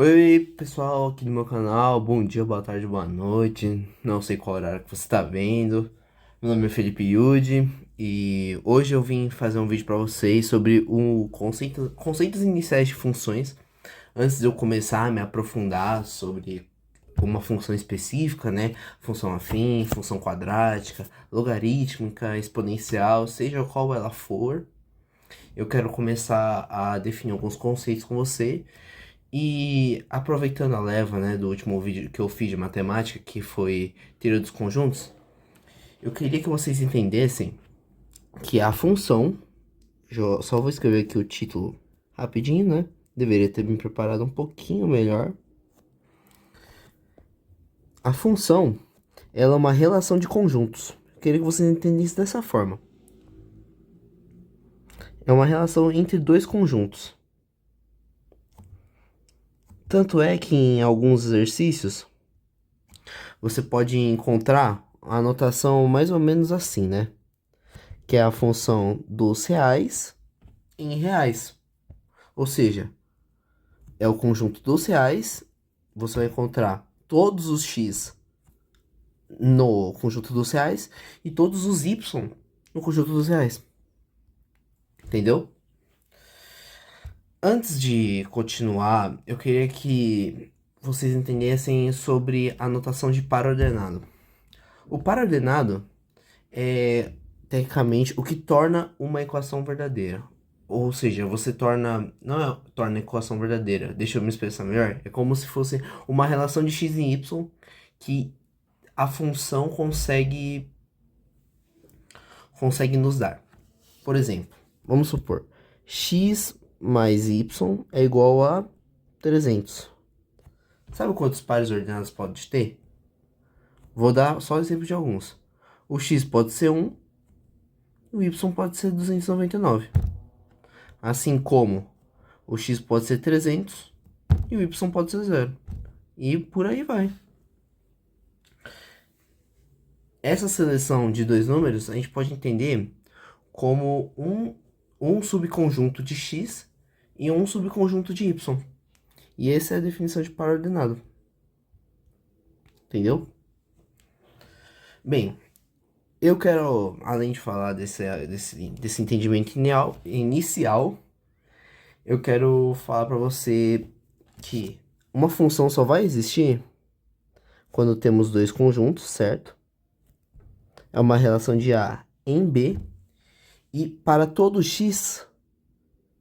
Oi, pessoal aqui do meu canal, bom dia, boa tarde, boa noite, não sei qual horário que você está vendo. Meu nome é Felipe Yudi e hoje eu vim fazer um vídeo para vocês sobre o conceitos iniciais de funções. Antes de eu começar a me aprofundar sobre uma função específica, né? Função afim, função quadrática, logarítmica, exponencial, seja qual ela for, eu quero começar a definir alguns conceitos com você. E aproveitando a leva, né, do último vídeo que eu fiz de matemática, que foi teoria dos conjuntos, eu queria que vocês entendessem que a função, só vou escrever aqui o título rapidinho, né? Deveria ter me preparado um pouquinho melhor. A função, ela é uma relação de conjuntos. Eu queria que vocês entendessem dessa forma. É uma relação entre dois conjuntos. Tanto é que em alguns exercícios você pode encontrar a notação mais ou menos assim, né? Que é a função dos reais em reais. Ou seja, é o conjunto dos reais, você vai encontrar todos os x no conjunto dos reais e todos os y no conjunto dos reais. Entendeu? Antes de continuar, eu queria que vocês entendessem sobre a notação de par ordenado. O par ordenado é tecnicamente o que torna uma equação verdadeira. Ou seja, você torna. Não é torna a equação verdadeira. Deixa eu me expressar melhor. É como se fosse uma relação de x e y que a função consegue nos dar. Por exemplo, vamos supor, x mais y é igual a 300. Sabe quantos pares ordenados pode ter? Vou dar só exemplo de alguns. O x pode ser 1, o y pode ser 299. Assim como o x pode ser 300 e o y pode ser 0. E por aí vai. Essa seleção de dois números a gente pode entender como um subconjunto de x e um subconjunto de y. E essa é a definição de par ordenado. Entendeu? Bem, eu quero, além de falar desse entendimento inicial, eu quero falar para você que uma função só vai existir quando temos dois conjuntos, certo? É uma relação de A em B. E para todo x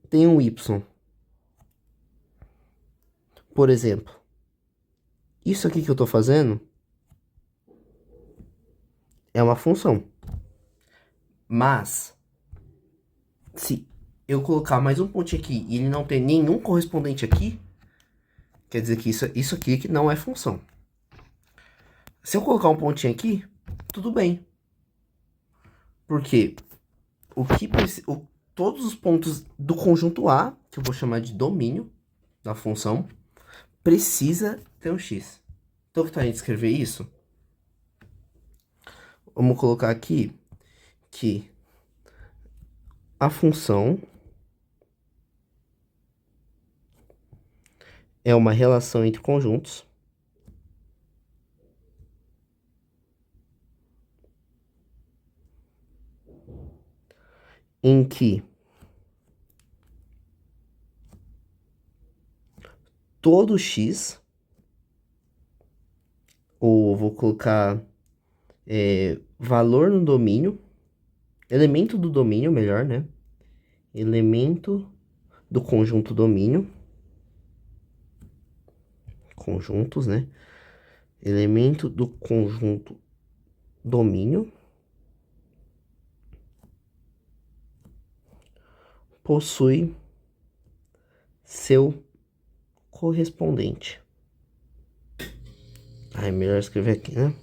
tem um y. Por exemplo, isso aqui que eu estou fazendo é uma função. Mas, se eu colocar mais um pontinho aqui e ele não tem nenhum correspondente aqui, quer dizer que isso aqui que não é função. Se eu colocar um pontinho aqui, tudo bem. Porque o que todos os pontos do conjunto A, que eu vou chamar de domínio da função, precisa ter um x. Então, que tal a gente escrever isso? Vamos colocar aqui que a função é uma relação entre conjuntos em que todo x, ou vou colocar valor no domínio, elemento do domínio, melhor, né? Elemento do conjunto domínio, conjuntos, né? Elemento do conjunto domínio possui seu correspondente. É melhor escrever aqui, né?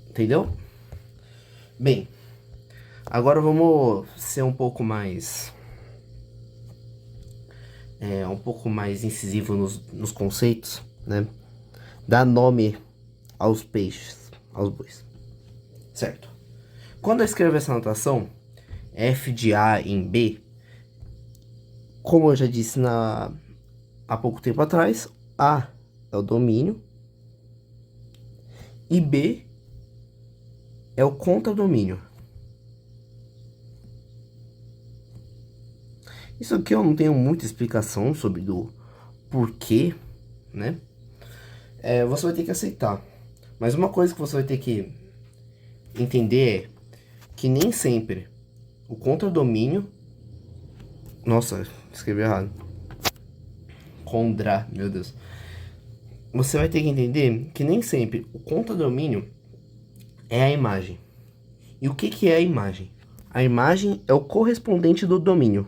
Entendeu? Bem, agora vamos ser um pouco mais incisivo nos conceitos, né? Dar nome aos peixes, aos bois, certo? Quando eu escrevo essa notação, f de A em B, Como eu já disse há pouco tempo atrás, A é o domínio e B é o contradomínio. Isso aqui eu não tenho muita explicação sobre do porquê, né? Você vai ter que aceitar. Mas uma coisa que você vai ter que entender é que nem sempre o contradomínio... Nossa, escrevi errado. Condra, meu Deus. Você vai ter que entender que nem sempre o contradomínio é a imagem. E o que é a imagem? A imagem é o correspondente do domínio.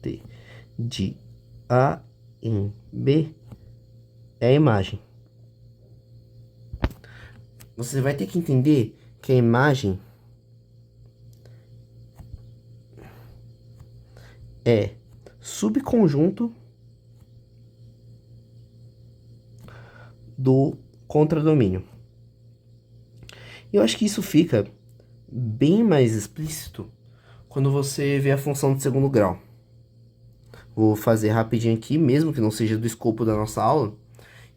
T de A em B é a imagem. Você vai ter que entender que a imagem é subconjunto do contradomínio. Eu acho que isso fica bem mais explícito quando você vê a função de segundo grau. Vou fazer rapidinho aqui, mesmo que não seja do escopo da nossa aula,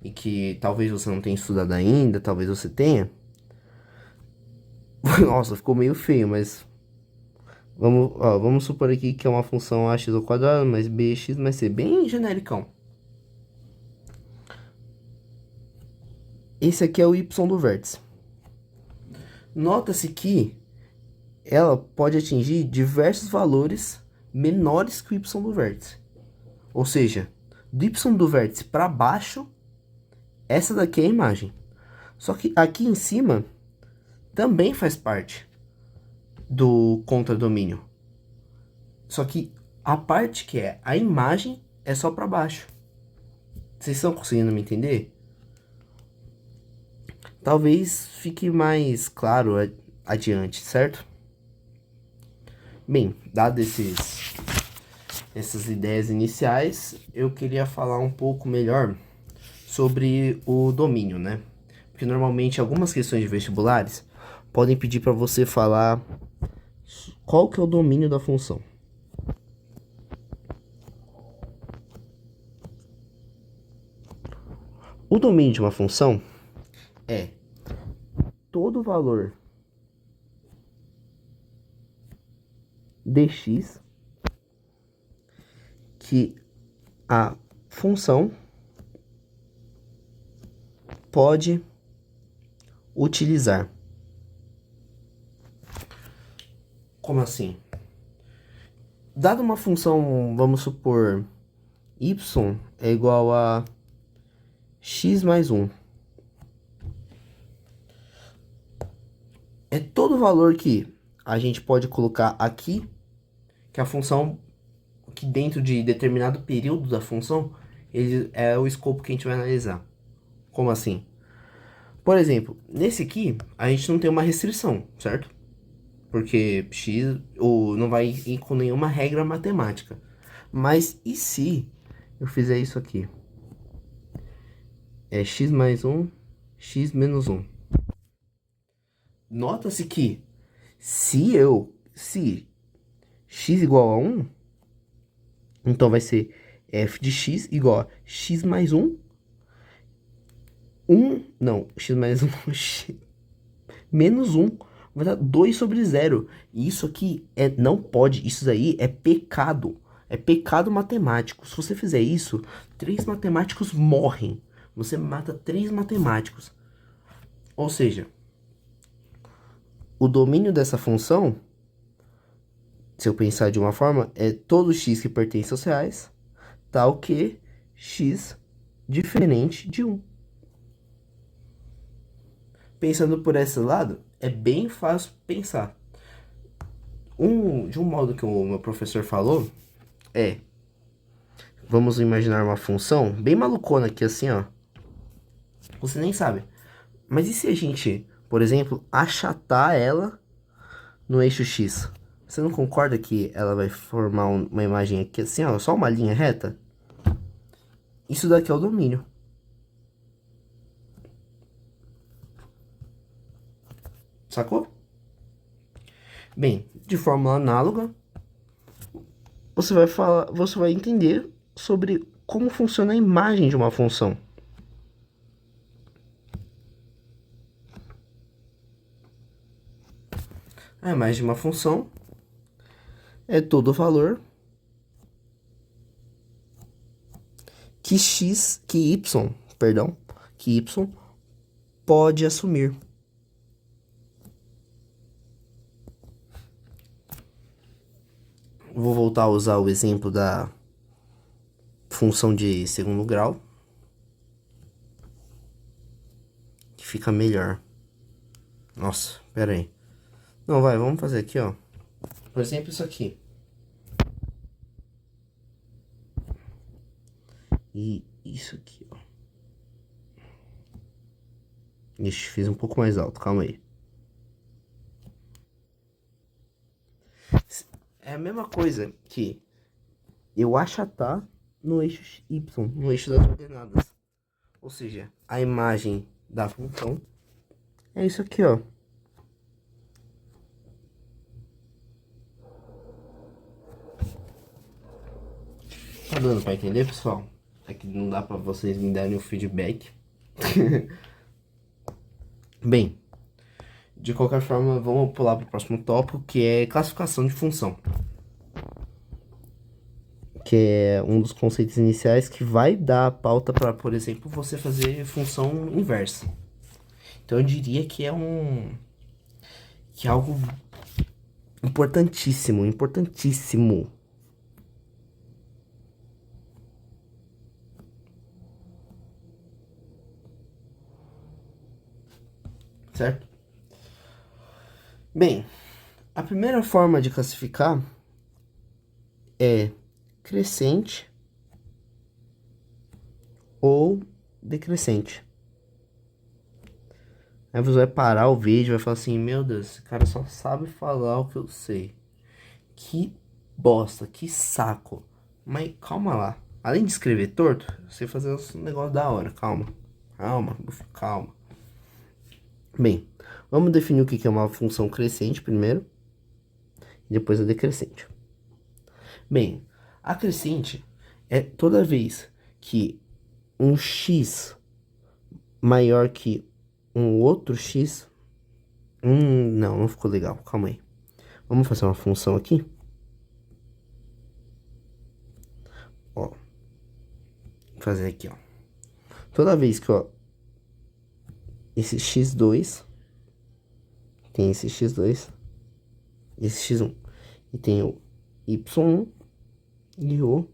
e que talvez você não tenha estudado ainda, talvez você tenha. Nossa, ficou meio feio, mas vamos supor aqui que é uma função ax ao quadrado mais bx mais c, bem genericão. Esse aqui é o y do vértice. Nota-se que ela pode atingir diversos valores menores que o y do vértice. Ou seja, do y do vértice para baixo, essa daqui é a imagem. Só que aqui em cima também faz parte do contradomínio. Só que a parte que é a imagem é só para baixo. Vocês estão conseguindo me entender? Talvez fique mais claro adiante, certo? Bem, dadas essas ideias iniciais, eu queria falar um pouco melhor sobre o domínio, né? Porque normalmente algumas questões de vestibulares podem pedir para você falar qual que é o domínio da função. O domínio de uma função é todo valor dx que a função pode utilizar. Como assim? Dada uma função, vamos supor, y é igual a x mais 1. É todo valor que a gente pode colocar aqui, que a função, que dentro de determinado período da função, ele é o escopo que a gente vai analisar. Como assim? Por exemplo, nesse aqui, a gente não tem uma restrição, certo? Porque x não vai ir com nenhuma regra matemática. Mas e se eu fizer isso aqui? É x mais 1, x menos 1. Nota-se que se x igual a 1, então vai ser f de x igual a x mais 1, x mais 1, x, menos 1, vai dar 2 sobre 0. E isso aqui não pode, isso daí é pecado. É pecado matemático. Se você fizer isso, 3 matemáticos morrem. Você mata 3 matemáticos. Ou seja, o domínio dessa função, se eu pensar de uma forma, é todo x que pertence aos reais, tal que x diferente de 1. Pensando por esse lado, é bem fácil pensar. De um modo que o meu professor falou, vamos imaginar uma função bem malucona aqui assim, ó. Você nem sabe. Mas e se a gente, por exemplo, achatar ela no eixo X? Você não concorda que ela vai formar uma imagem aqui assim, ó, só uma linha reta? Isso daqui é o domínio. Sacou? Bem, de fórmula análoga, você vai entender sobre como funciona a imagem de uma função. A imagem de uma função é todo o valor que y pode assumir. Vou voltar a usar o exemplo da função de segundo grau, que fica melhor. Nossa, pera aí. Não, vamos fazer aqui, ó. Por exemplo, isso aqui. E isso aqui, ó. Ixi, fiz um pouco mais alto, calma aí. É a mesma coisa que eu achatar no eixo Y, no eixo das coordenadas. Ou seja, a imagem da função é isso aqui, ó. Tá dando pra entender, pessoal? É que não dá pra vocês me darem o feedback. Bem, de qualquer forma, vamos pular pro próximo tópico, que é classificação de função. Que é um dos conceitos iniciais que vai dar a pauta para, por exemplo, você fazer função inversa. Então eu diria que é algo importantíssimo, importantíssimo. Certo? Bem, a primeira forma de classificar é crescente ou decrescente. Aí você vai parar o vídeo e vai falar assim, meu Deus, esse cara só sabe falar o que eu sei. Que bosta, que saco. Mas calma lá. Além de escrever torto, você fazer um negócio da hora. Calma. Calma, calma. Bem, vamos definir o que é uma função crescente primeiro. E depois a decrescente. Bem, a crescente é toda vez que um x maior que um outro x. Não ficou legal. Calma aí. Vamos fazer uma função aqui. Ó. Vou fazer aqui, ó. Toda vez que, ó, esse x2 tem esse x2, esse x1, e tem o y1 e o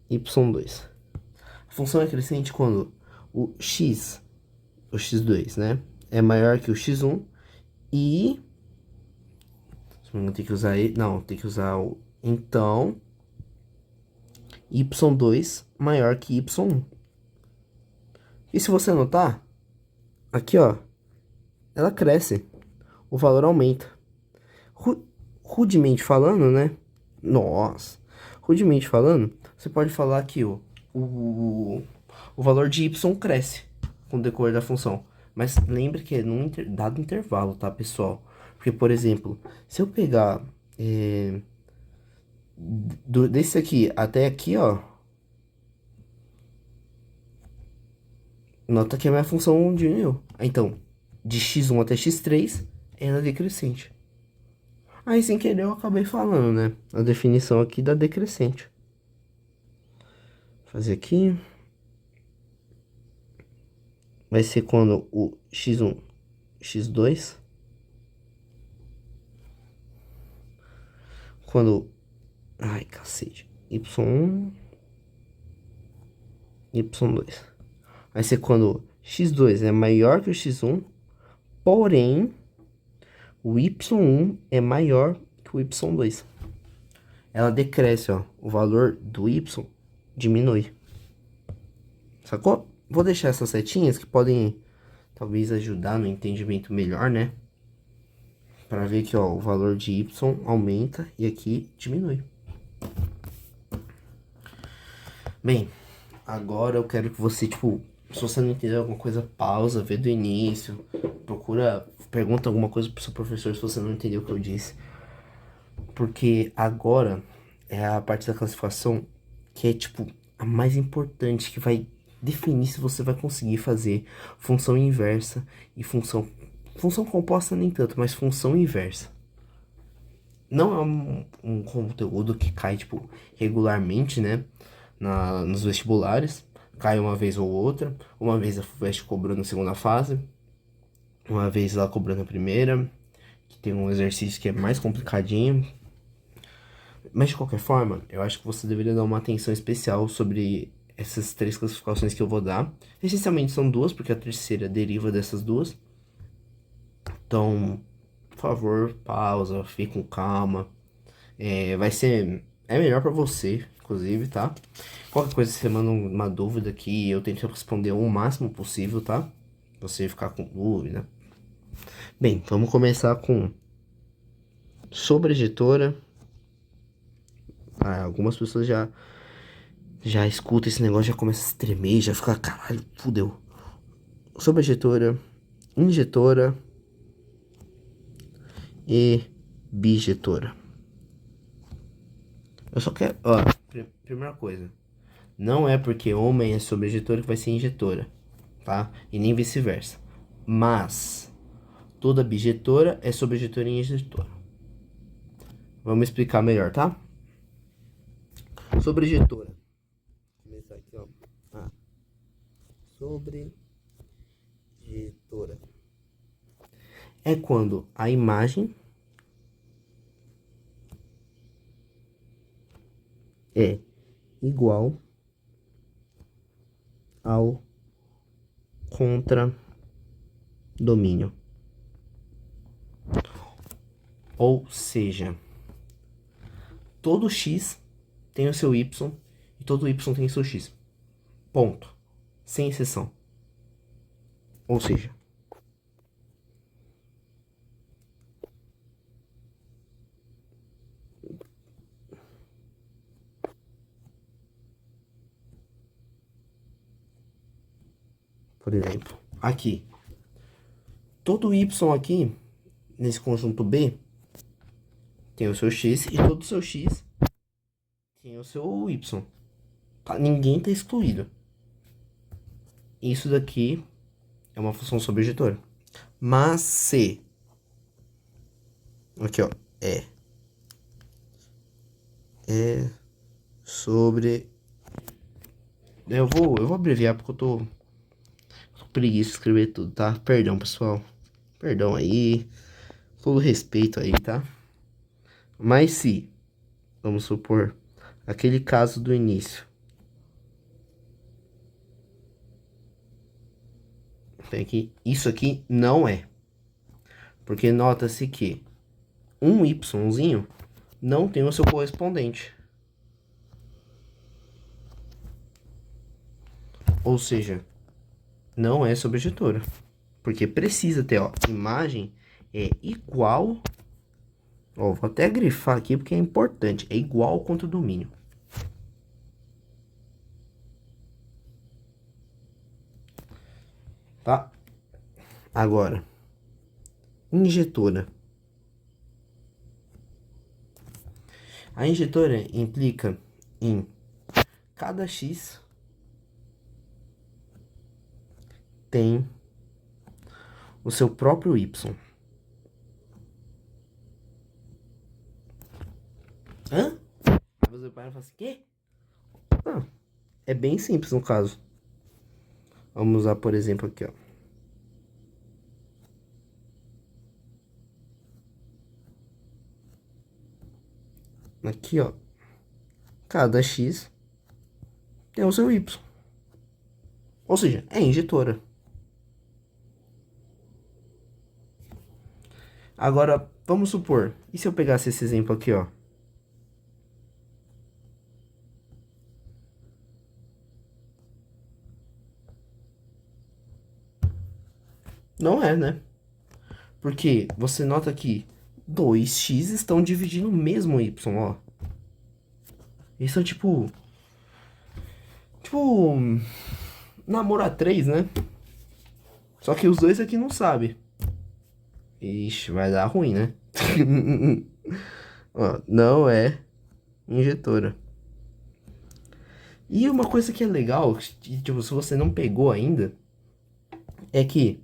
y2. A função é crescente quando o x2, né, é maior que o x1 e tem que usar tem que usar o então y2 maior que y1. E se você notar, aqui, ó, ela cresce, o valor aumenta. Rudemente falando, né? Nossa, rudemente falando, você pode falar que o valor de y cresce com o decorrer da função. Mas lembre que é num dado intervalo, tá, pessoal? Porque, por exemplo, se eu pegar desse aqui até aqui, ó, nota que a minha função diminuiu. Então, de x1 até x3, ela é decrescente. Aí, sem querer, eu acabei falando, né? A definição aqui da decrescente. Vou fazer aqui. Vai ser quando o x1, x2. Quando... Ai, cacete. y1, y2. Vai ser quando x2 é maior que o x1, porém, o y1 é maior que o y2. Ela decresce, ó. O valor do y diminui. Sacou? Vou deixar essas setinhas que podem, talvez, ajudar no entendimento melhor, né? Pra ver que, ó, o valor de y aumenta e aqui diminui. Bem, agora eu quero que você, tipo, se você não entender alguma coisa, pausa, vê do início, procura Pergunta alguma coisa pro seu professor se você não entendeu o que eu disse. Porque agora é a parte da classificação que é tipo a mais importante, que vai definir se você vai conseguir fazer função inversa e função composta nem tanto, mas função inversa. Não é um conteúdo que cai tipo regularmente, né, nos vestibulares. Cai uma vez ou outra, uma vez a FUVEST cobrou na segunda fase, uma vez ela cobrou na primeira, que tem um exercício que é mais complicadinho. Mas de qualquer forma, eu acho que você deveria dar uma atenção especial sobre essas três classificações que eu vou dar. Essencialmente são duas, porque a terceira deriva dessas duas. Então, por favor, pausa, fique com calma. Vai ser. É melhor pra você, inclusive, tá? Qualquer coisa você manda uma dúvida aqui, eu tento responder o máximo possível, tá? Você ficar com dúvida. Bem, vamos começar com sobre a editora. Algumas pessoas já escutam esse negócio, já começa a se tremer, já fica, caralho, fudeu. Sobre a editora, injetora e bijetora. Eu só quero, ó, primeira coisa. Não é porque homem é sobre injetora que vai ser injetora, tá? E nem vice-versa. Mas toda bijetora é sobre injetora e injetora. Vamos explicar melhor, tá? Sobre injetora. Vou começar aqui, ó. Sobre injetora. É quando a imagem é igual ao contradomínio. Ou seja, todo x tem o seu y e todo y tem o seu x. Ponto. Sem exceção. Ou seja, por exemplo, aqui, todo y aqui, nesse conjunto B, tem o seu x e todo o seu x tem o seu y. Tá? Ninguém tá excluído. Isso daqui é uma função sobrejetora. Mas se... Aqui, ó. É sobre... Eu vou abreviar porque eu tô com preguiça de escrever tudo, tá? Perdão, pessoal. Perdão aí. Todo respeito aí, tá? Mas se, vamos supor, aquele caso do início. Tem aqui, isso aqui não é. Porque nota-se que um yzinho não tem o seu correspondente. Ou seja, não é sobrejetora. Porque precisa ter, ó, imagem é igual... Ó, vou até grifar aqui porque é importante. É igual ao contradomínio. Tá? Agora, injetora. A injetora implica em cada x tem o seu próprio y. Hã? Aí você para e fala assim, quê? Ah, é bem simples no caso. Vamos usar, por exemplo, aqui, ó. Aqui, ó. Cada x tem o seu y. Ou seja, é injetora. Agora, vamos supor, e se eu pegasse esse exemplo aqui, ó? Não é, né? Porque você nota que 2x estão dividindo o mesmo y, ó. Eles são tipo... Tipo... Namoro a 3, né? Só que os dois aqui não sabem. Ixi, vai dar ruim, né? Ó, não é injetora. E uma coisa que é legal, tipo, se você não pegou ainda, é que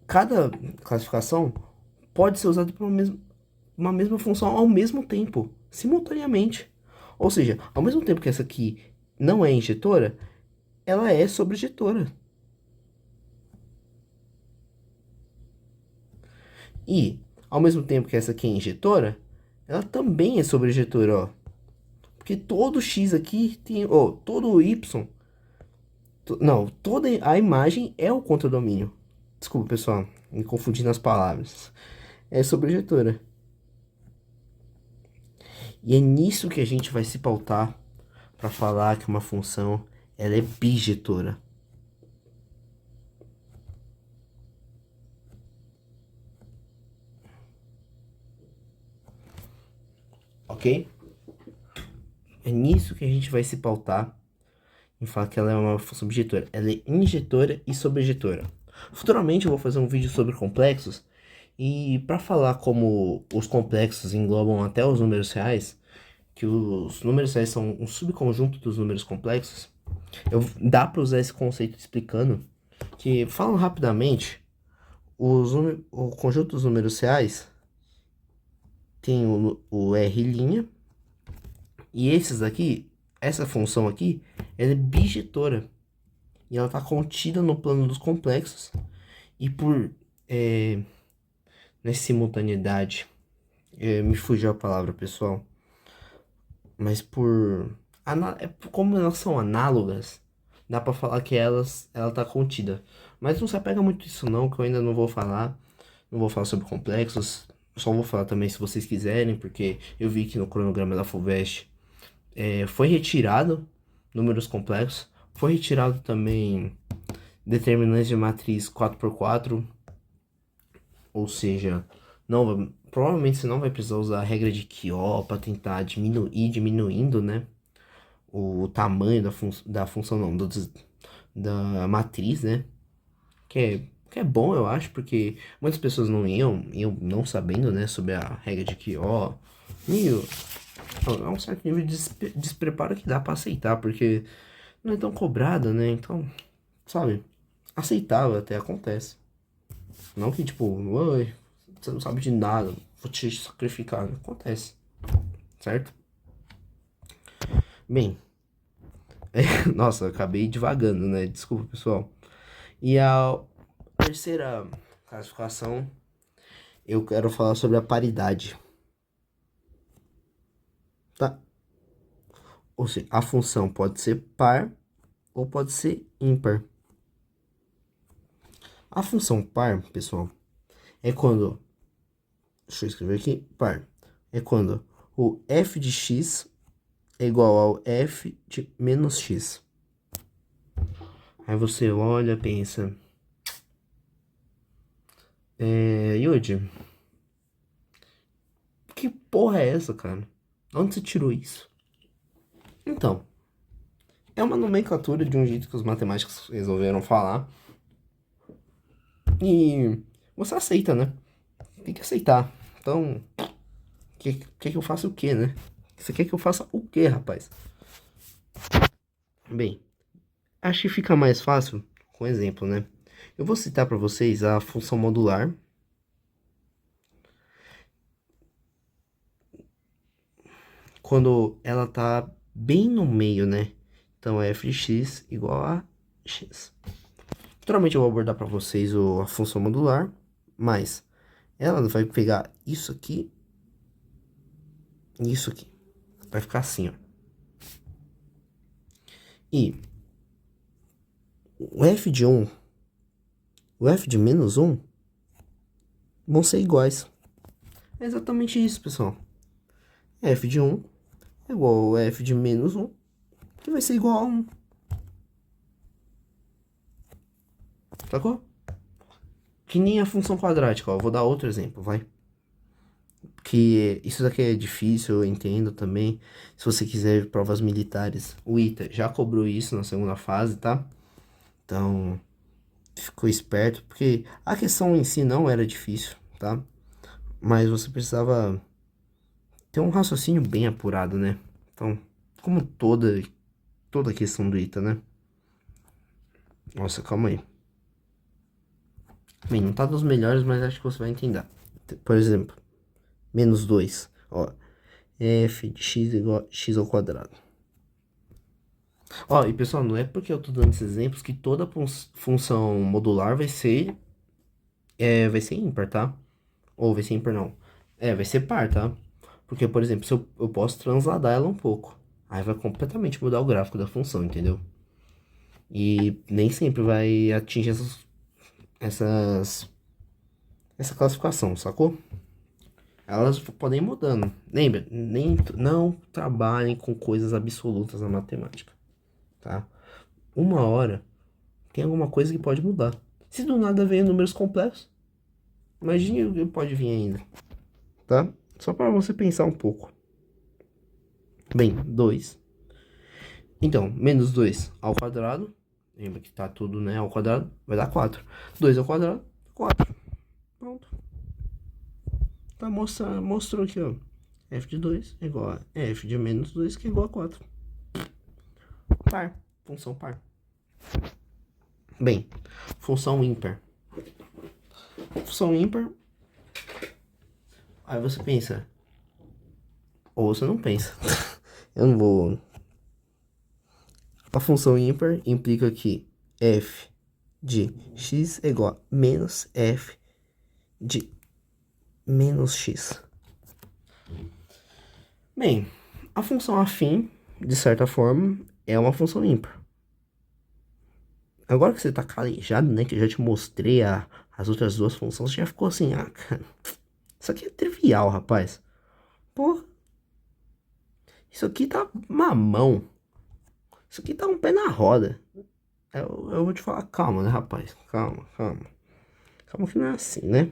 cada classificação pode ser usada para uma mesma função ao mesmo tempo, simultaneamente. Ou seja, ao mesmo tempo que essa aqui não é injetora, ela é sobrejetora. E, ao mesmo tempo que essa aqui é injetora, ela também é sobrejetora, ó. Porque todo X aqui tem, ó, todo Y, não, toda a imagem é o contradomínio. Desculpa, pessoal, me confundi nas palavras. É sobrejetora. E é nisso que a gente vai se pautar para falar que uma função ela é bijetora. Ok? É nisso que a gente vai se pautar em falar que ela é uma função bijetora. Ela é injetora e sobrejetora. Futuramente eu vou fazer um vídeo sobre complexos. E para falar como os complexos englobam até os números reais, que os números reais são um subconjunto dos números complexos, dá para usar esse conceito explicando que, falando rapidamente, o conjunto dos números reais tem o R', e esses aqui, essa função aqui, ela é bijetora. E ela está contida no plano dos complexos. E por nessa simultaneidade, me fugiu a palavra, pessoal. Mas como elas são análogas, dá para falar que ela tá contida. Mas não se apega muito a isso não, que eu ainda não vou falar. Não vou falar sobre complexos. Só vou falar também se vocês quiserem, porque eu vi que no cronograma da FUVEST foi retirado números complexos. Foi retirado também determinantes de matriz 4x4. Ou seja, não, provavelmente você não vai precisar usar a regra de Kyo para tentar diminuindo, né? O tamanho da função, não, da matriz, né? Que é bom, eu acho, porque muitas pessoas iam não sabendo, né, sobre a regra de Kyo. Meio, é um certo nível de despreparo que dá para aceitar, porque não é tão cobrada, né? Então, sabe, aceitável até acontece. Não que tipo, oi, você não sabe de nada, vou te sacrificar. Acontece, certo? Bem, nossa, eu acabei divagando, né? Desculpa, pessoal. E a terceira classificação, eu quero falar sobre a paridade, tá? Ou seja, a função pode ser par ou pode ser ímpar. A função par, pessoal, é quando, deixa eu escrever aqui, par, é quando o f de x é igual ao f de menos x. Aí você olha, pensa, Yudi, que porra é essa, cara? Onde você tirou isso? Então, é uma nomenclatura de um jeito que os matemáticos resolveram falar. E você aceita, né? Tem que aceitar. Então, quer que eu faça o quê, né? Você quer que eu faça o quê, rapaz? Bem, acho que fica mais fácil com exemplo, né? Eu vou citar para vocês a função modular. Quando ela tá bem no meio, né? Então, f de x igual a x. Naturalmente, eu vou abordar para vocês a função modular, mas ela vai pegar isso aqui e isso aqui. Vai ficar assim, ó. E o f de 1, o f de menos 1 vão ser iguais. É exatamente isso, pessoal. F de 1 é igual a f de menos 1, que vai ser igual a 1. Sacou? Que nem a função quadrática, ó. Vou dar outro exemplo, vai. Que isso daqui é difícil, eu entendo também. Se você quiser provas militares, o ITA já cobrou isso na segunda fase, tá? Então, ficou esperto, porque a questão em si não era difícil, tá? Mas você precisava ter um raciocínio bem apurado, né? Então, como toda questão do ITA, né? Nossa, calma aí. Bem, não tá dos melhores, mas acho que você vai entender. Por exemplo, menos 2, ó. F de x igual a x ao quadrado. Ó, e pessoal, não é porque eu tô dando esses exemplos que toda função modular vai ser ímpar, tá? Ou vai ser ímpar, não. Vai ser par, tá? Porque, por exemplo, se eu posso transladar ela um pouco. Aí vai completamente mudar o gráfico da função, entendeu? E nem sempre vai atingir essas, essa classificação, sacou? Elas podem ir mudando. Lembra, não trabalhem com coisas absolutas na matemática, tá? Uma hora tem alguma coisa que pode mudar. Se do nada vem números complexos, imagine o que pode vir ainda, tá? Só para você pensar um pouco. Bem, 2. Então, menos 2 ao quadrado. Lembra que tá tudo, né, ao quadrado. Vai dar 4. 2 ao quadrado, 4. Pronto. Tá mostrou aqui, ó. F de 2 é igual a F de menos 2, que é igual a 4. Par. Função par. Bem, função ímpar. Função ímpar. Aí você pensa. Ou você não pensa. Eu não vou. A função ímpar implica que f de x é igual a menos f de menos x. Bem, a função afim, de certa forma, é uma função ímpar. Agora que você tá calejado, né, que eu já te mostrei as outras duas funções, você já ficou assim, ah, cara, isso aqui é trivial, rapaz. Pô, isso aqui tá mamão. Isso aqui tá um pé na roda. Eu vou te falar, calma, né, rapaz? Calma, calma. Calma que não é assim, né?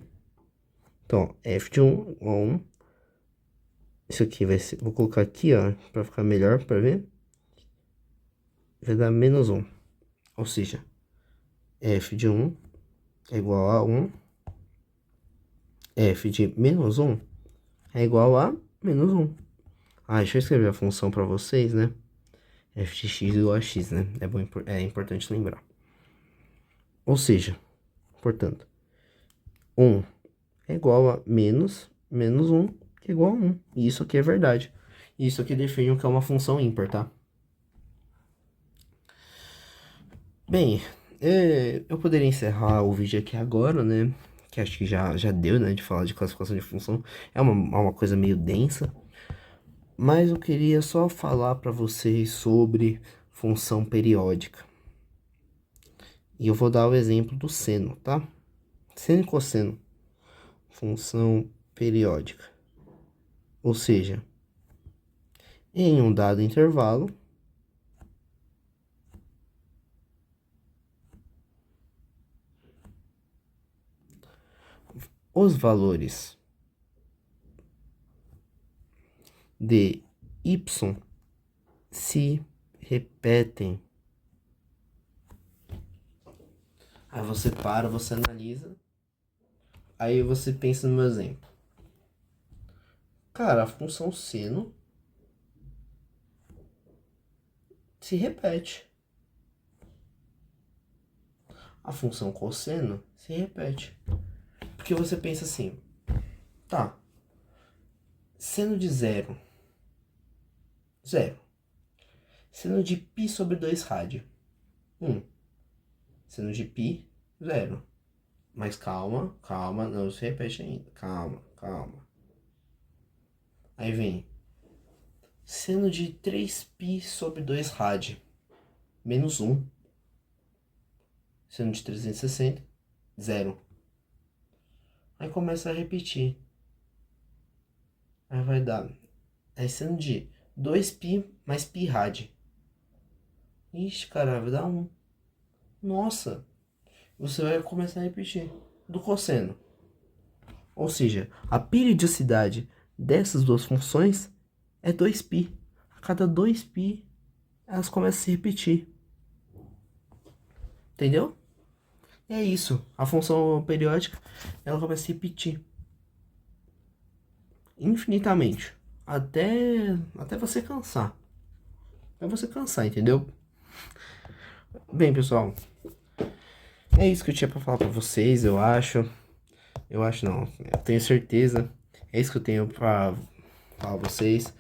Então, f de 1 igual a 1. Isso aqui vai ser... Vou colocar aqui, ó, pra ficar melhor, pra ver. Vai dar menos 1. Ou seja, f de 1 é igual a 1. F de menos 1 é igual a menos 1. Ah, deixa eu escrever a função pra vocês, né? F de x igual a x, né? É importante lembrar. Ou seja, portanto, 1 é igual a menos 1, que é igual a 1. E isso aqui é verdade. Isso aqui define o que é uma função ímpar, tá? Bem, eu poderia encerrar o vídeo aqui agora, né? Que acho que já deu, né? De falar de classificação de função. É uma coisa meio densa. Mas eu queria só falar para vocês sobre função periódica. E eu vou dar o exemplo do seno, tá? Seno e cosseno. Função periódica. Ou seja, em um dado intervalo, os valores de y se repetem. Aí você para, você analisa. Aí você pensa no meu exemplo. Cara, a função seno se repete. A função cosseno se repete. Porque você pensa assim, tá, seno de zero, zero. Seno de π sobre 2 rádio, 1. Seno de π, zero. Mas calma, calma, não se repete ainda. Calma, calma. Aí vem seno de 3π sobre 2 rádio, menos 1. Seno de 360, zero. Aí começa a repetir. Aí vai dar. Aí sendo de 2π mais π rádio. Ixi, cara, vai dar 1. Nossa. Você vai começar a repetir. Do cosseno. Ou seja, a periodicidade dessas duas funções é 2π. A cada 2π, elas começam a se repetir. Entendeu? É isso. A função periódica, ela começa a se repetir infinitamente. Até você cansar. Até você cansar, entendeu? Bem, pessoal, é isso que eu tinha pra falar pra vocês, eu acho. Eu acho não, eu tenho certeza. É isso que eu tenho pra falar pra vocês.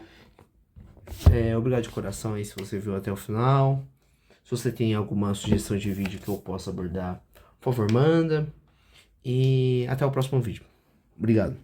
Obrigado de coração aí se você viu até o final. Se você tem alguma sugestão de vídeo que eu possa abordar, por favor, manda. E até o próximo vídeo. Obrigado.